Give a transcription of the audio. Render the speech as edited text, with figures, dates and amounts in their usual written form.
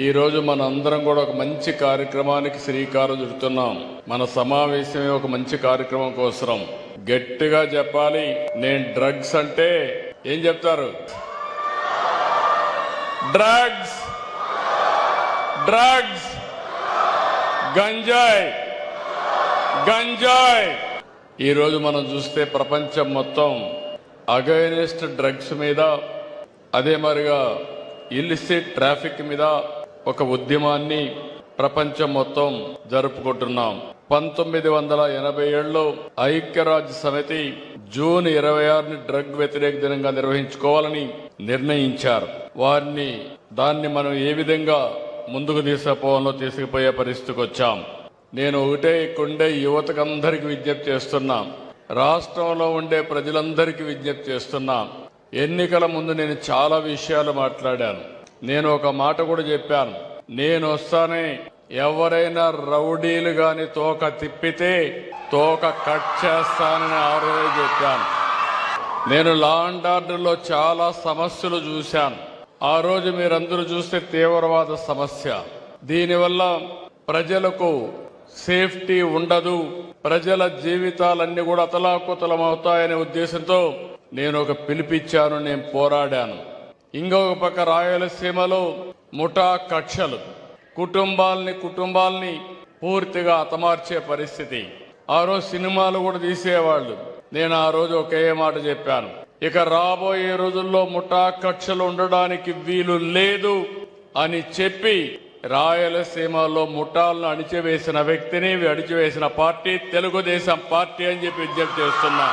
ఈ రోజు మన అందరం కూడా ఒక మంచి కార్యక్రమానికి శ్రీకారం చుడుతున్నాం. మన సమావేశమే ఒక మంచి కార్యక్రమం కోసం. గట్టిగా చెప్పాలి. నేను డ్రగ్స్ అంటే ఏం చెప్తారు? డ్రగ్స్, డ్రగ్స్, గంజాయి, గంజాయి. ఈ రోజు మనం చూస్తే ప్రపంచం మొత్తం అగైనెస్ట్ డ్రగ్స్ మీద, అదే మరిగా ఇల్లిసిట్ ట్రాఫిక్ మీద ఒక ఉద్యమాన్ని ప్రపంచం మొత్తం జరుపుకుంటున్నాం. 1987లో ఐక్యరాజ్య సమితి జూన్ 26ని డ్రగ్ వ్యతిరేక దినంగా నిర్వహించుకోవాలని నిర్ణయించారు. దాన్ని మనం ఏ విధంగా ముందుకు తీసుకుపోయే పరిస్థితికి వచ్చాం. నేను ఒకటే ఇక్కడుండే యువతకందరికీ విజ్ఞప్తి చేస్తున్నా, రాష్ట్రంలో ఉండే ప్రజలందరికీ విజ్ఞప్తి చేస్తున్నా. ఎన్నికల ముందు నేను చాలా విషయాలు మాట్లాడాను. నేను ఒక మాట కూడా చెప్పాను. నేను వస్తానే ఎవరైనా రౌడీలు గాని తోక తిప్పితే తోక కట్ చేస్తానని ఆ రోజే చెప్పాను. నేను లా అండ్ ఆర్డర్లో చాలా సమస్యలు చూశాను. ఆ రోజు మీరందరూ చూస్తే తీవ్రవాద సమస్య. దీనివల్ల ప్రజలకు సేఫ్టీ ఉండదు, ప్రజల జీవితాలన్నీ కూడా అతలాకుతలమవుతాయనే ఉద్దేశంతో నేను ఒక పిలిపిచ్చాను, నేను పోరాడాను. ఇంకొక పక్క రాయలసీమలో ముఠా కక్షలు కుటుంబాల్ని పూర్తిగా హతమార్చే పరిస్థితి. ఆ రోజు సినిమాలు కూడా తీసేవాళ్ళు. నేను ఆ రోజు ఒకే మాట చెప్పాను, ఇక రాబోయే రోజుల్లో ముఠా కక్షలు ఉండడానికి వీలు లేదు అని చెప్పి రాయలసీమలో ముఠాలను అణిచివేసిన వ్యక్తిని, అణిచివేసిన పార్టీ తెలుగుదేశం పార్టీ అని చెప్పి విజ్ఞప్తి చేస్తున్నా.